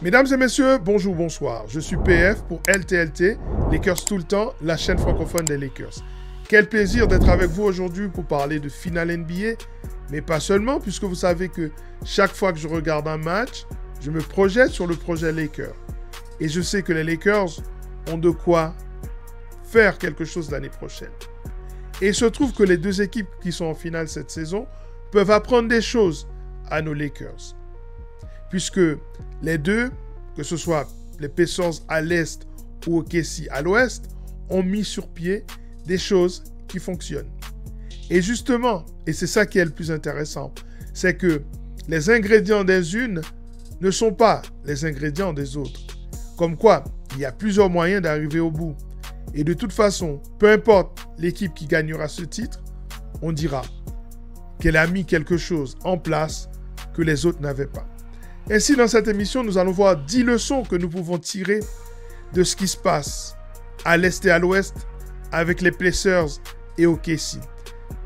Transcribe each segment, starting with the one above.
Mesdames et messieurs, bonjour, bonsoir. Je suis PF pour LTLT, Lakers tout le temps, la chaîne francophone des Lakers. Quel plaisir d'être avec vous aujourd'hui pour parler de finale NBA, mais pas seulement, puisque vous savez que chaque fois que je regarde un match, je me projette sur le projet Lakers. Et je sais que les Lakers ont de quoi faire quelque chose l'année prochaine. Et il se trouve que les deux équipes qui sont en finale cette saison peuvent apprendre des choses à nos Lakers. Puisque les deux, que ce soit les Pacers à l'Est ou OKC à l'Ouest, ont mis sur pied des choses qui fonctionnent. Et justement, et c'est ça qui est le plus intéressant, c'est que les ingrédients des unes ne sont pas les ingrédients des autres. Comme quoi, il y a plusieurs moyens d'arriver au bout. Et de toute façon, peu importe l'équipe qui gagnera ce titre, on dira qu'elle a mis quelque chose en place que les autres n'avaient pas. Ainsi, dans cette émission, nous allons voir 10 leçons que nous pouvons tirer de ce qui se passe à l'Est et à l'Ouest avec les Pacers et OKC.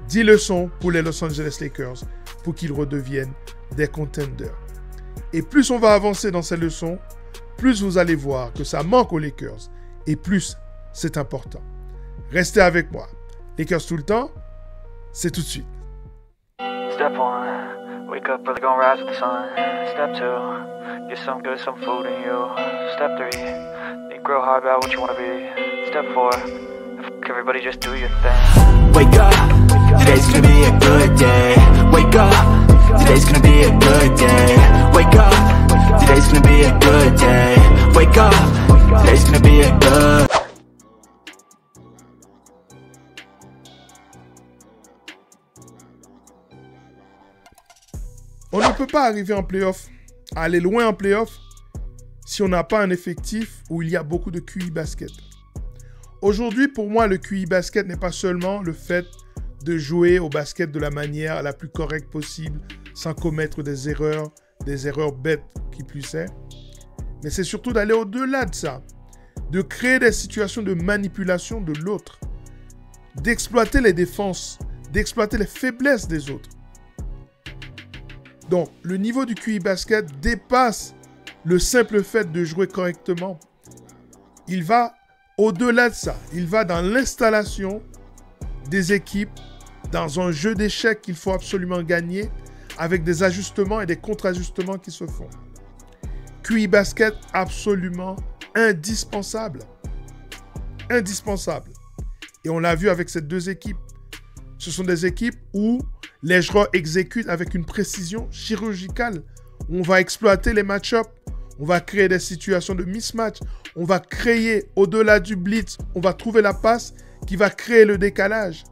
10 leçons pour les Los Angeles Lakers pour qu'ils redeviennent des contenders. Et plus on va avancer dans ces leçons, plus vous allez voir que ça manque aux Lakers et plus c'est important. Restez avec moi. Lakers tout le temps, c'est tout de suite. Step 1, wake up early, gonna rise with the sun. Step 2, get some good, some food in you. Step 3, think real hard about what you wanna be. Step 4, everybody just do your thing. Wake up, today's gonna be a good day. Wake up, today's gonna be a good day. Wake up, today's gonna be a good day. Wake up, today's gonna be a good. On ne peut pas arriver en play-off, aller loin en play-off, si on n'a pas un effectif où il y a beaucoup de QI basket. Aujourd'hui, pour moi, le QI basket n'est pas seulement le fait de jouer au basket de la manière la plus correcte possible, sans commettre des erreurs bêtes qui plus est, mais c'est surtout d'aller au-delà de ça, de créer des situations de manipulation de l'autre, d'exploiter les défenses, d'exploiter les faiblesses des autres. Donc, le niveau du QI basket dépasse le simple fait de jouer correctement. Il va au-delà de ça. Il va dans l'installation des équipes, dans un jeu d'échecs qu'il faut absolument gagner, avec des ajustements et des contre-ajustements qui se font. QI basket absolument indispensable. Indispensable. Et on l'a vu avec ces deux équipes. Ce sont des équipes où les joueurs exécutent avec une précision chirurgicale. On va exploiter les match-ups. On va créer des situations de mismatch. On va créer au-delà du blitz. On va trouver la passe qui va créer le décalage.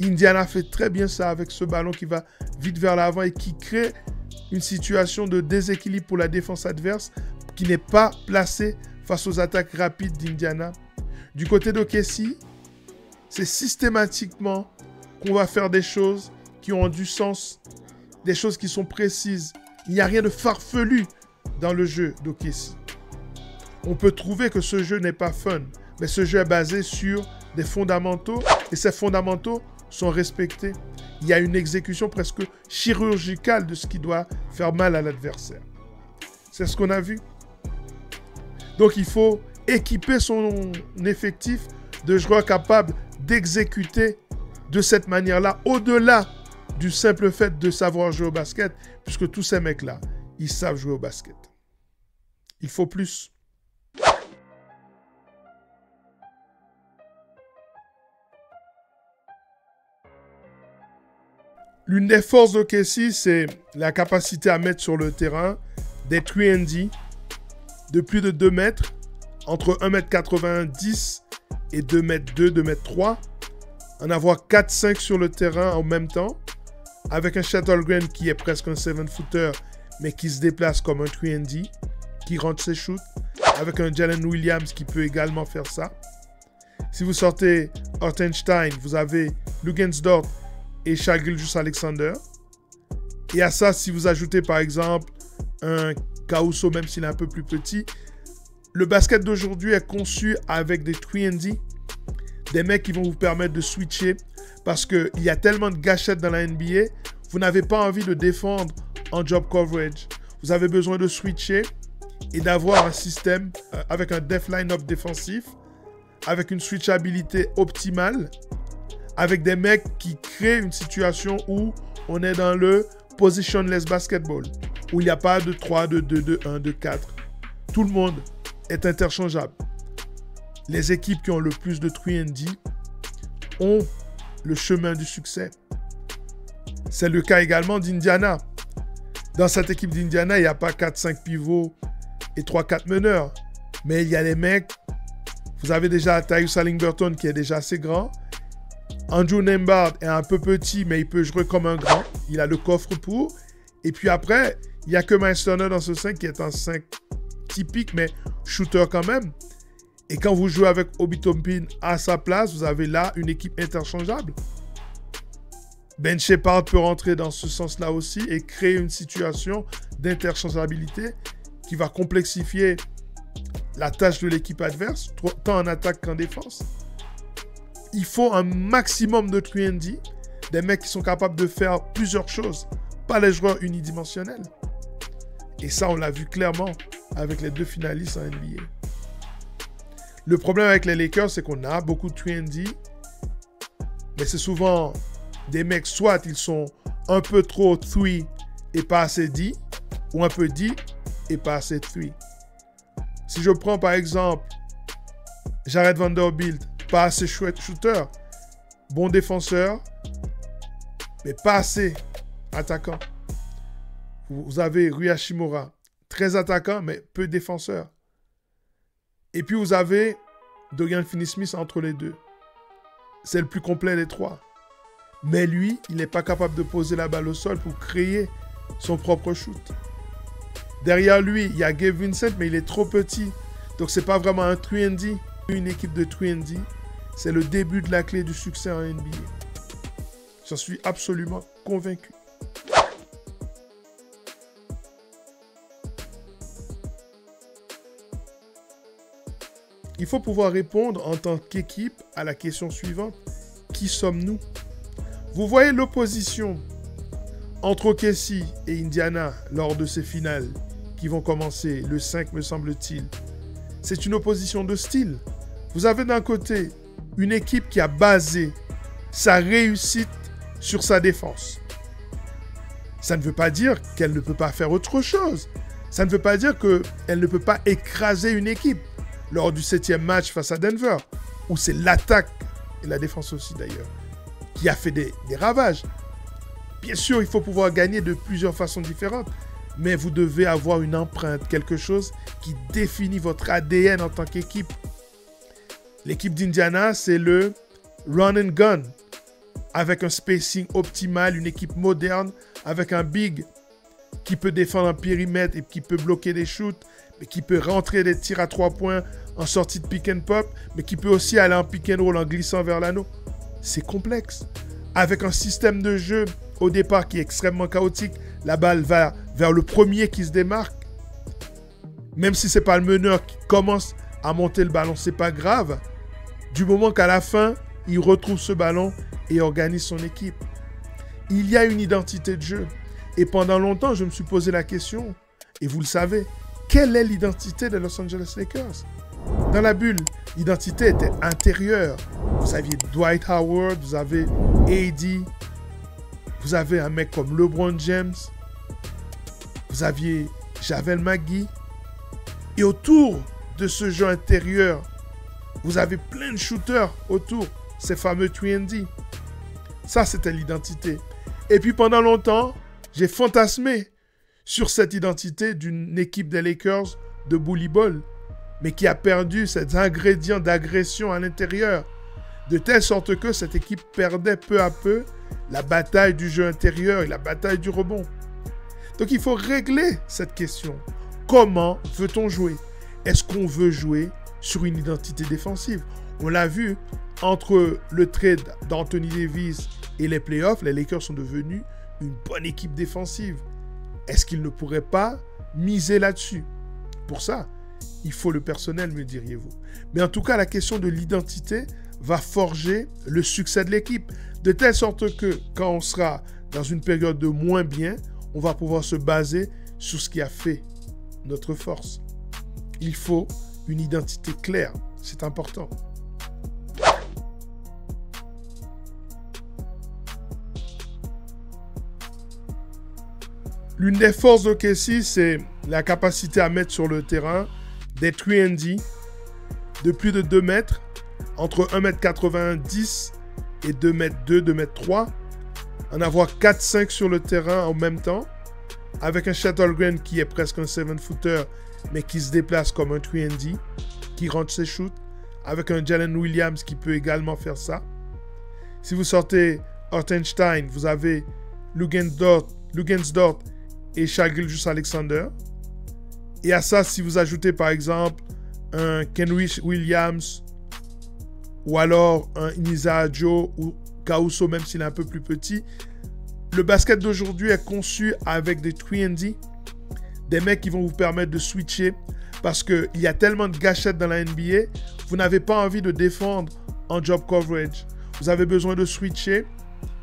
Indiana fait très bien ça avec ce ballon qui va vite vers l'avant et qui crée une situation de déséquilibre pour la défense adverse qui n'est pas placée face aux attaques rapides d'Indiana. Du côté d'OKC, c'est systématiquement qu'on va faire des choses qui ont du sens, des choses qui sont précises. Il n'y a rien de farfelu dans le jeu d'OKC. On peut trouver que ce jeu n'est pas fun, mais ce jeu est basé sur des fondamentaux et ces fondamentaux sont respectés. Il y a une exécution presque chirurgicale de ce qui doit faire mal à l'adversaire. C'est ce qu'on a vu. Donc il faut équiper son effectif de joueurs capables d'exécuter de cette manière-là, au-delà du simple fait de savoir jouer au basket, puisque tous ces mecs-là, ils savent jouer au basket. Il faut plus. L'une des forces d'OKC, c'est la capacité à mettre sur le terrain des 3&D de plus de 2 mètres, entre 1m90 et 2m2, 2m3, en avoir 4-5 sur le terrain en même temps, avec un Shuttlegram qui est presque un 7-footer, mais qui se déplace comme un 3&D, qui rentre ses shoots, avec un Jalen Williams qui peut également faire ça. Si vous sortez Hartenstein, vous avez Luguentz-Dort et Shai Gilgeous-Alexander. Et à ça, si vous ajoutez par exemple un Caruso, même s'il est un peu plus petit, le basket d'aujourd'hui est conçu avec des 3&D, des mecs qui vont vous permettre de switcher parce qu'il y a tellement de gâchettes dans la NBA, vous n'avez pas envie de défendre en job coverage. Vous avez besoin de switcher et d'avoir un système avec un def line-up défensif, avec une switchabilité optimale, avec des mecs qui créent une situation où on est dans le positionless basketball, où il n'y a pas de 3, de 2, de 1, de 4. Tout le monde est interchangeable. Les équipes qui ont le plus de 3&D ont le chemin du succès. C'est le cas également d'Indiana. Dans cette équipe d'Indiana, il n'y a pas 4-5 pivots et 3-4 meneurs. Mais il y a les mecs. Vous avez déjà Tyus Haliburton qui est déjà assez grand. Andrew Nembhard est un peu petit, mais il peut jouer comme un grand. Il a le coffre pour. Et puis après, il n'y a que Miles Turner dans ce 5 qui est un 5 typique, mais shooter quand même. Et quand vous jouez avec Obi Toppin à sa place, vous avez là une équipe interchangeable. Ben Sheppard peut rentrer dans ce sens-là aussi et créer une situation d'interchangeabilité qui va complexifier la tâche de l'équipe adverse, tant en attaque qu'en défense. Il faut un maximum de 3&D, des mecs qui sont capables de faire plusieurs choses, pas les joueurs unidimensionnels. Et ça, on l'a vu clairement avec les 2 finalistes en NBA. Le problème avec les Lakers, c'est qu'on a beaucoup de 3&D, mais c'est souvent des mecs, soit ils sont un peu trop 3 et pas assez D, ou un peu D et pas assez 3. Si je prends par exemple Jared Vanderbilt, pas assez shooter, bon défenseur, mais pas assez attaquant. Vous avez Rui Hachimura, très attaquant, mais peu défenseur. Et puis vous avez Dorian Finney-Smith entre les deux. C'est le plus complet des 3. Mais lui, il n'est pas capable de poser la balle au sol pour créer son propre shoot. Derrière lui, il y a Gabe Vincent, mais il est trop petit. Donc c'est pas vraiment un 3&D. Une équipe de 3&D, c'est le début de la clé du succès en NBA. J'en suis absolument convaincu. Il faut pouvoir répondre en tant qu'équipe à la question suivante. Qui sommes-nous? Vous voyez l'opposition entre OKC et Indiana lors de ces finales qui vont commencer le 5, me semble-t-il. C'est une opposition de style. Vous avez d'un côté une équipe qui a basé sa réussite sur sa défense. Ça ne veut pas dire qu'elle ne peut pas faire autre chose. Ça ne veut pas dire qu'elle ne peut pas écraser une équipe lors du 7e match face à Denver, où c'est l'attaque, et la défense aussi d'ailleurs, qui a fait des ravages. Bien sûr, il faut pouvoir gagner de plusieurs façons différentes, mais vous devez avoir une empreinte, quelque chose qui définit votre ADN en tant qu'équipe. L'équipe d'Indiana, c'est le run and gun, avec un spacing optimal, une équipe moderne, avec un big qui peut défendre un périmètre et qui peut bloquer des shoots, mais qui peut rentrer des tirs à 3 points en sortie de pick and pop, mais qui peut aussi aller en pick and roll en glissant vers l'anneau. C'est complexe. Avec un système de jeu au départ qui est extrêmement chaotique, la balle va vers le premier qui se démarque. Même si ce n'est pas le meneur qui commence à monter le ballon, ce n'est pas grave. Du moment qu'à la fin, il retrouve ce ballon et organise son équipe. Il y a une identité de jeu. Et pendant longtemps, je me suis posé la question, et vous le savez, quelle est l'identité des Los Angeles Lakers? Dans la bulle, l'identité était intérieure. Vous aviez Dwight Howard, vous avez AD, vous avez un mec comme LeBron James, vous aviez Javel McGee. Et autour de ce jeu intérieur, vous avez plein de shooters autour, ces fameux 3&D. Ça, c'était l'identité. Et puis pendant longtemps, j'ai fantasmé sur cette identité d'une équipe des Lakers de bully ball, mais qui a perdu cet ingrédient d'agression à l'intérieur, de telle sorte que cette équipe perdait peu à peu la bataille du jeu intérieur et la bataille du rebond. Donc il faut régler cette question. Comment veut-on jouer? Est-ce qu'on veut jouer sur une identité défensive? On l'a vu, entre le trade d'Anthony Davis et les playoffs, les Lakers sont devenus une bonne équipe défensive. Est-ce qu'ils ne pourraient pas miser là-dessus? Pour ça, il faut le personnel, me diriez-vous. Mais en tout cas, la question de l'identité va forger le succès de l'équipe. De telle sorte que quand on sera dans une période de moins bien, on va pouvoir se baser sur ce qui a fait notre force. il faut une identité claire. C'est important. L'une des forces d'OKC, c'est la capacité à mettre sur le terrain des 3&D de plus de 2 mètres, entre 1m90 et 2m2, 2m3, en avoir 4-5 sur le terrain en même temps, avec un Shuttlegram qui est presque un 7-footer, mais qui se déplace comme un 3&D, qui rentre ses shoots, avec un Jalen Williams qui peut également faire ça. Si vous sortez Hartenstein, vous avez Luguensdorf et Shai Gilgeous-Alexander. Et à ça, si vous ajoutez par exemple un Kenrich Williams ou alors un Iniza Joe ou Caruso, même s'il est un peu plus petit, le basket d'aujourd'hui est conçu avec des 3&D, des mecs qui vont vous permettre de switcher parce qu'il y a tellement de gâchettes dans la NBA, vous n'avez pas envie de défendre en job coverage. Vous avez besoin de switcher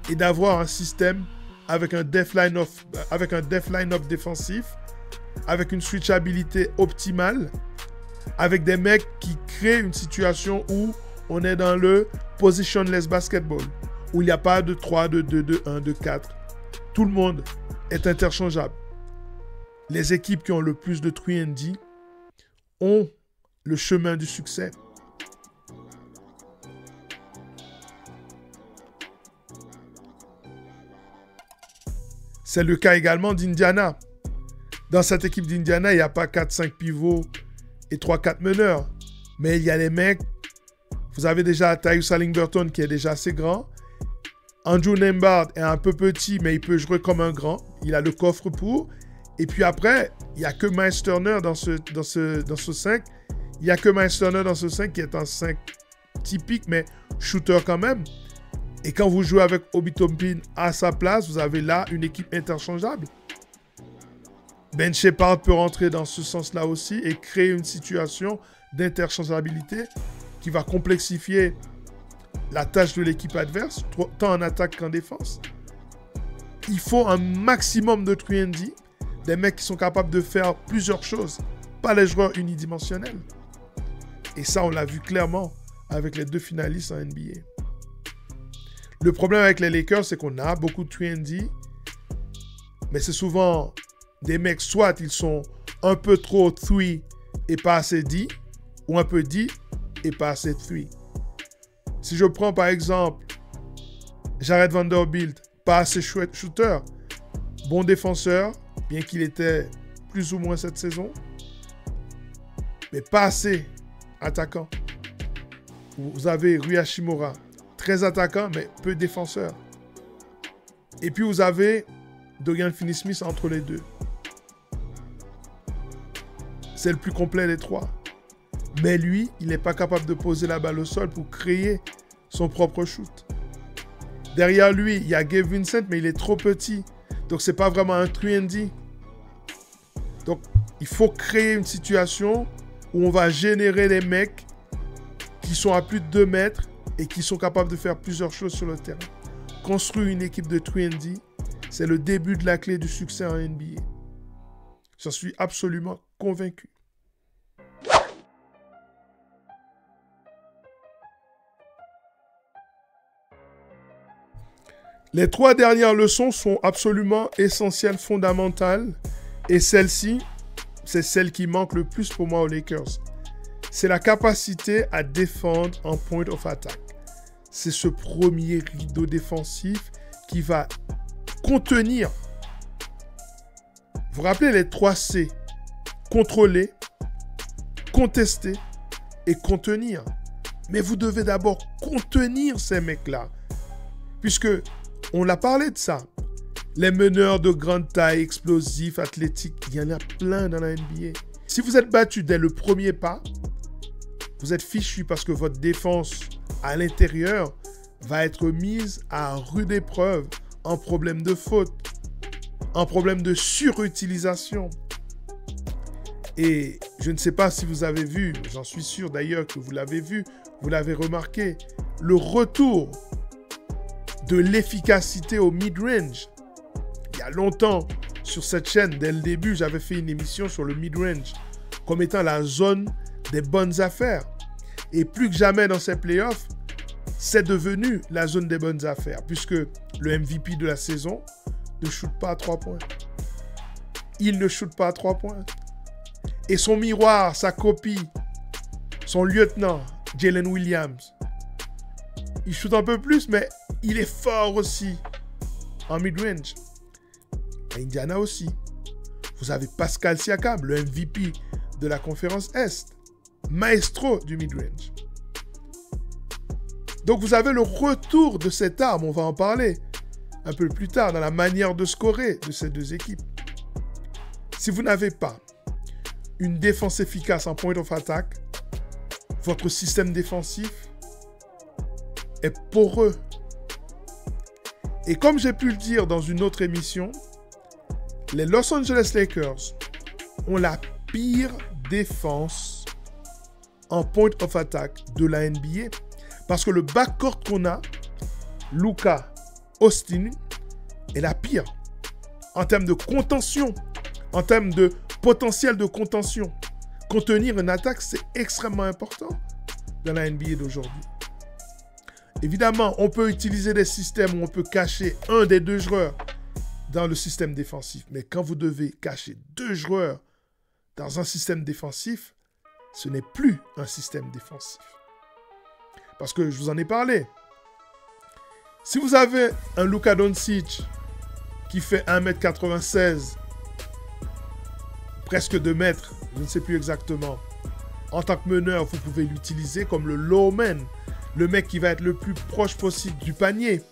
et d'avoir un système avec un def line-up défensif, avec une switchabilité optimale, avec des mecs qui créent une situation où on est dans le positionless basketball, où il n'y a pas de 3, de 2, de 1, de 4. Tout le monde est interchangeable. Les équipes qui ont le plus de 3&D ont le chemin du succès. C'est le cas également d'Indiana. Dans cette équipe d'Indiana, il n'y a pas 4-5 pivots et 3-4 meneurs. Mais il y a les mecs. Vous avez déjà Tyus Haliburton qui est déjà assez grand. Andrew Nembhard est un peu petit, mais il peut jouer comme un grand. Il a le coffre pour. Et puis après, il n'y a que Miles Turner dans ce 5. Il n'y a que Miles Turner dans ce 5 qui est un 5 typique, mais shooter quand même. Et quand vous jouez avec Obi Toppin à sa place, vous avez là une équipe interchangeable. Ben Sheppard peut rentrer dans ce sens-là aussi et créer une situation d'interchangeabilité qui va complexifier la tâche de l'équipe adverse, tant en attaque qu'en défense. Il faut un maximum de 3&D, des mecs qui sont capables de faire plusieurs choses, pas les joueurs unidimensionnels. Et ça, on l'a vu clairement avec les 2 finalistes en NBA. Le problème avec les Lakers, c'est qu'on a beaucoup de 3&D, mais c'est souvent des mecs, soit ils sont un peu trop 3 et pas assez D, ou un peu D et pas assez 3. Si je prends par exemple Jared Vanderbilt, pas assez shooter, bon défenseur, bien qu'il était plus ou moins cette saison, mais pas assez attaquant. Vous avez Rui Hachimura, très attaquant, mais peu défenseur. Et puis vous avez Dorian Finney-Smith entre les deux. C'est le plus complet des 3. Mais lui, il n'est pas capable de poser la balle au sol pour créer son propre shoot. Derrière lui, il y a Gabe Vincent, mais il est trop petit. Donc, ce n'est pas vraiment un 3&D. Donc, il faut créer une situation où on va générer des mecs qui sont à plus de 2 mètres et qui sont capables de faire plusieurs choses sur le terrain. Construire une équipe de 3&D, c'est le début de la clé du succès en NBA. J'en suis absolument convaincu. Les 3 dernières leçons sont absolument essentielles, fondamentales. Et celle-ci, c'est celle qui manque le plus pour moi aux Lakers. C'est la capacité à défendre en point of attack. C'est ce premier rideau défensif qui va contenir. Vous vous rappelez les 3 C? Contrôler, contester et contenir. Mais vous devez d'abord contenir ces mecs-là. Puisque on l'a parlé de ça. Les meneurs de grande taille, explosifs, athlétiques, il y en a plein dans la NBA. Si vous êtes battu dès le premier pas, vous êtes fichu parce que votre défense à l'intérieur va être mise à rude épreuve en problème de faute, en problème de surutilisation. Et je ne sais pas si vous avez vu, j'en suis sûr d'ailleurs que vous l'avez vu, vous l'avez remarqué, le retour de l'efficacité au mid-range. Il y a longtemps, sur cette chaîne, dès le début, j'avais fait une émission sur le mid-range. comme étant la zone des bonnes affaires. Et plus que jamais dans ces playoffs, c'est devenu la zone des bonnes affaires, puisque le MVP de la saison ne shoot pas à 3 points. Il ne shoot pas à 3 points. Et son miroir, sa copie, son lieutenant, Jalen Williams, il shoot un peu plus, mais il est fort aussi en mid-range. Indiana aussi. Vous avez Pascal Siakam, le MVP de la conférence Est, maestro du mid-range. Donc vous avez le retour de cette arme, on va en parler un peu plus tard, dans la manière de scorer de ces deux équipes. Si vous n'avez pas une défense efficace en point of attack, votre système défensif est poreux. Et comme j'ai pu le dire dans une autre émission, les Los Angeles Lakers ont la pire défense en point of attack de la NBA parce que le backcourt qu'on a, Luka, Austin, est la pire en termes de contention, en termes de potentiel de contention. Contenir une attaque, c'est extrêmement important dans la NBA d'aujourd'hui. Évidemment, on peut utiliser des systèmes où on peut cacher un des deux joueurs dans le système défensif. Mais quand vous devez cacher deux joueurs dans un système défensif, ce n'est plus un système défensif. Parce que je vous en ai parlé. Si vous avez un Luka Doncic qui fait 1m96, presque 2 mètres, je ne sais plus exactement, en tant que meneur, vous pouvez l'utiliser comme le low man, le mec qui va être le plus proche possible du panier.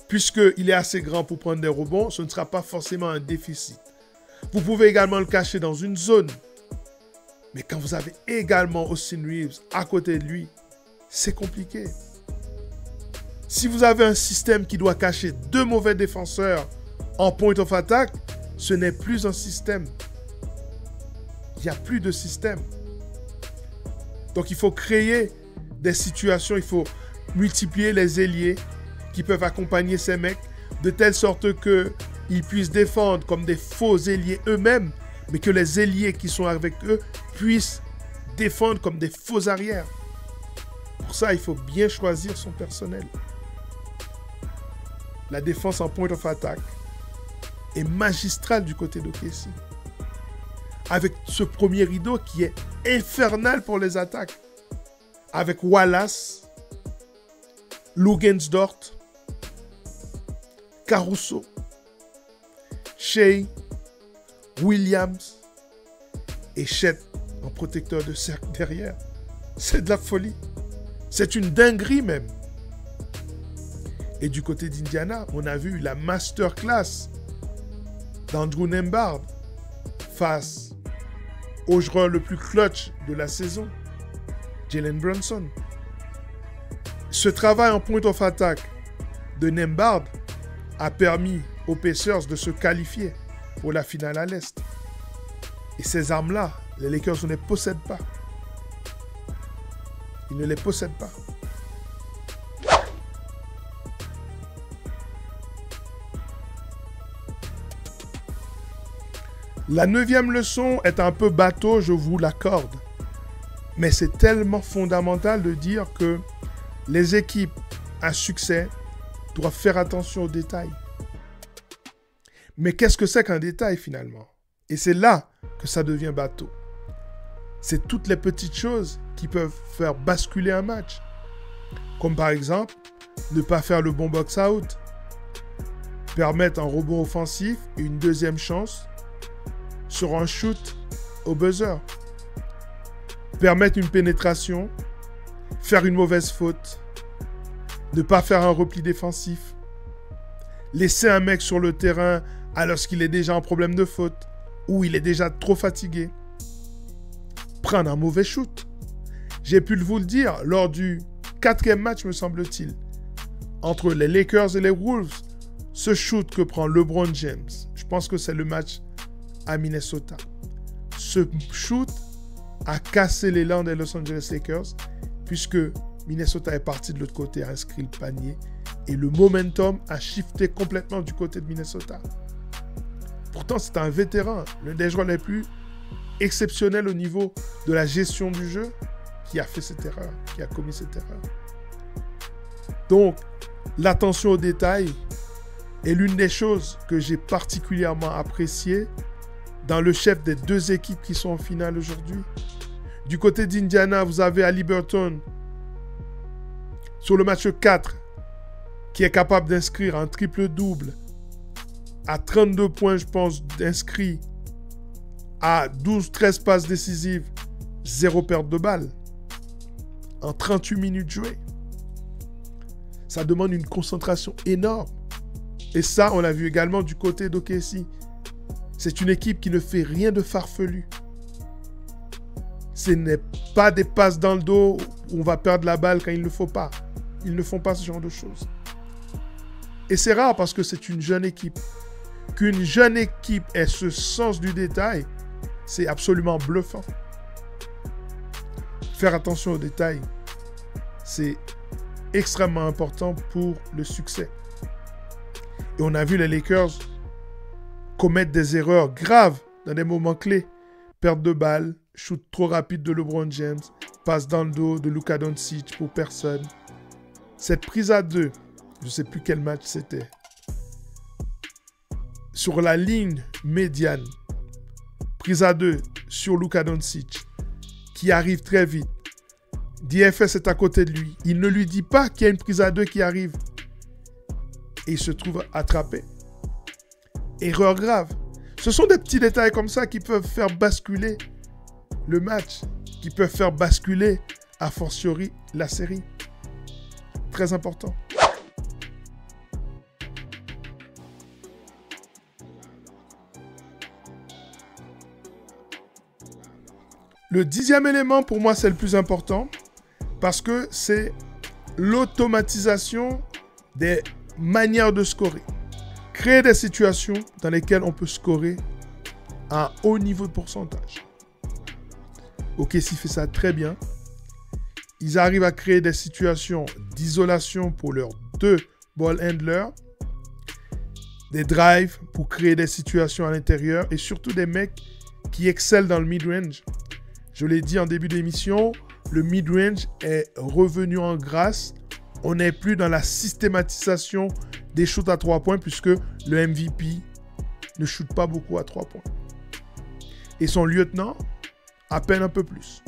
Puisqu'il est assez grand pour prendre des rebonds, ce ne sera pas forcément un déficit. Vous pouvez également le cacher dans une zone. Mais quand vous avez également Austin Reeves à côté de lui, c'est compliqué. Si vous avez un système qui doit cacher 2 mauvais défenseurs en point of attack, ce n'est plus un système. Il n'y a plus de système. Donc il faut créer des situations, il faut multiplier les ailiers qui peuvent accompagner ces mecs de telle sorte qu'ils puissent défendre comme des faux ailiers eux-mêmes, mais que les ailiers qui sont avec eux puissent défendre comme des faux arrières. Pour ça, il faut bien choisir son personnel. La défense en point of attack est magistrale du côté d'OKC. Avec ce premier rideau qui est infernal pour les attaques. Avec Wallace, Lugensdort, Caruso, Shea, Williams et Chet en protecteur de cercle derrière. C'est de la folie. C'est une dinguerie même. Et du côté d'Indiana, on a vu la masterclass d'Andrew Nembhard face au joueur le plus clutch de la saison, Jalen Brunson. Ce travail en point of attack de Nembhard a permis aux Pacers de se qualifier pour la finale à l'Est. Et ces armes-là, les Lakers ne les possèdent pas. Ils ne les possèdent pas. La 9e leçon est un peu bateau, je vous l'accorde. Mais c'est tellement fondamental de dire que les équipes à succès doivent faire attention aux détails. Mais qu'est-ce que c'est qu'un détail finalement? Et c'est là que ça devient bateau. C'est toutes les petites choses qui peuvent faire basculer un match. Comme par exemple, ne pas faire le bon box-out, permettre un rebond offensif et une deuxième chance sur un shoot au buzzer. Permettre une pénétration, faire une mauvaise faute, ne pas faire un repli défensif, laisser un mec sur le terrain alors qu'il est déjà en problème de faute ou il est déjà trop fatigué, prendre un mauvais shoot. J'ai pu vous le dire lors du 4e match, me semble-t-il, entre les Lakers et les Wolves, ce shoot que prend LeBron James, je pense que c'est le match à Minnesota. Ce shoot a cassé l'élan des Los Angeles Lakers puisque Minnesota est parti de l'autre côté, a inscrit le panier et le momentum a shifté complètement du côté de Minnesota. Pourtant, c'est un vétéran, l'un des joueurs les plus exceptionnel au niveau de la gestion du jeu qui a fait cette erreur, qui a commis cette erreur. Donc, l'attention aux détails est l'une des choses que j'ai particulièrement appréciées dans le chef des deux équipes qui sont en finale aujourd'hui. Du côté d'Indiana, vous avez Haliburton sur le match 4 qui est capable d'inscrire un triple-double à 32 points, je pense, d'inscrits, à 12-13 passes décisives, 0 perte de balle en 38 minutes jouées. Ça demande une concentration énorme. Et ça, on l'a vu également du côté d'OKC. C'est une équipe qui ne fait rien de farfelu. Ce n'est pas des passes dans le dos où on va perdre la balle quand il ne faut pas. Ils ne font pas ce genre de choses. Et c'est rare parce que c'est une jeune équipe. Qu'une jeune équipe ait ce sens du détail, c'est absolument bluffant. Faire attention aux détails, c'est extrêmement important pour le succès. Et on a vu les Lakers commettre des erreurs graves dans des moments clés. Perte de balle, shoot trop rapide de LeBron James, passe dans le dos de Luka Doncic pour personne. Cette prise à 2, je ne sais plus quel match c'était, sur la ligne médiane, prise à 2 sur Luka Doncic, qui arrive très vite. DFS est à côté de lui. Il ne lui dit pas qu'il y a une prise à 2 qui arrive. Et il se trouve attrapé. Erreur grave. Ce sont des petits détails comme ça qui peuvent faire basculer le match, qui peuvent faire basculer, a fortiori, la série. Très important. Le 10e élément, pour moi, c'est le plus important parce que c'est l'automatisation des manières de scorer. Créer des situations dans lesquelles on peut scorer à un haut niveau de pourcentage. OKC fait ça très bien. Ils arrivent à créer des situations d'isolation pour leurs 2 ball handlers, des drives pour créer des situations à l'intérieur et surtout des mecs qui excellent dans le mid-range. Je l'ai dit en début d'émission, le mid-range est revenu en grâce. On n'est plus dans la systématisation des shoots à 3 points puisque le MVP ne shoot pas beaucoup à 3 points. Et son lieutenant, à peine un peu plus.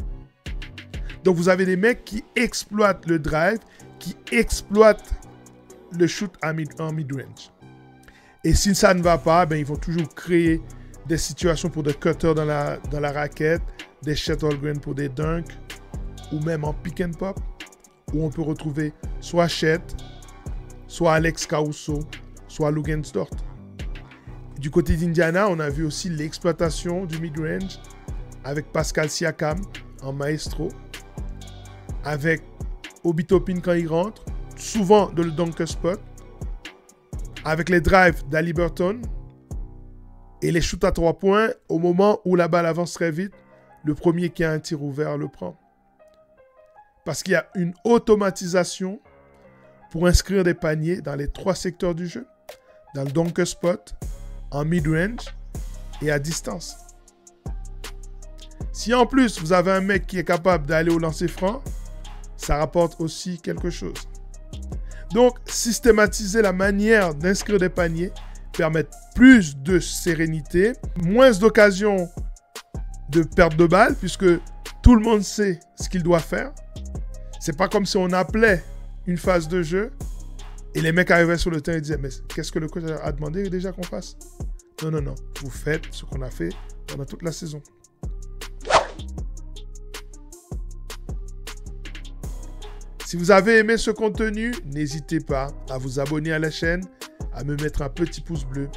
Donc vous avez des mecs qui exploitent le drive, qui exploitent le shoot en mid-range. Et si ça ne va pas, ben, ils vont toujours créer des situations pour des cutters dans la raquette, des Chet Holmgren pour des dunks, ou même en pick and pop, où on peut retrouver soit Chet, soit Alex Caruso, soit Luguentz-Dort. Du côté d'Indiana, on a vu aussi l'exploitation du mid-range avec Pascal Siakam en maestro, avec Obi Toppin quand il rentre, souvent de le dunk spot, avec les drives d'Haliburton et les shoots à 3 points au moment où la balle avance très vite. Le premier qui a un tir ouvert le prend. Parce qu'il y a une automatisation pour inscrire des paniers dans les 3 secteurs du jeu. Dans le dunk spot, en mid-range et à distance. Si en plus vous avez un mec qui est capable d'aller au lancer franc, ça rapporte aussi quelque chose. Donc, systématiser la manière d'inscrire des paniers permet plus de sérénité, moins d'occasions de perte de balle puisque tout le monde sait ce qu'il doit faire. C'est pas comme si on appelait une phase de jeu et les mecs arrivaient sur le terrain et disaient mais qu'est-ce que le coach a demandé déjà qu'on fasse? Non, non, non. Vous faites ce qu'on a fait pendant toute la saison. Si vous avez aimé ce contenu, n'hésitez pas à vous abonner à la chaîne, à me mettre un petit pouce bleu,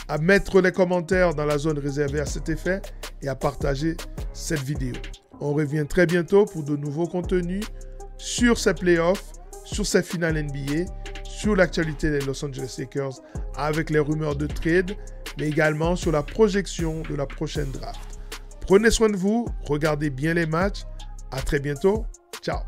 à mettre les commentaires dans la zone réservée à cet effet et à partager cette vidéo. On revient très bientôt pour de nouveaux contenus sur ces playoffs, sur ces finales NBA, sur l'actualité des Los Angeles Lakers avec les rumeurs de trade, mais également sur la projection de la prochaine draft. Prenez soin de vous, regardez bien les matchs. À très bientôt. Ciao.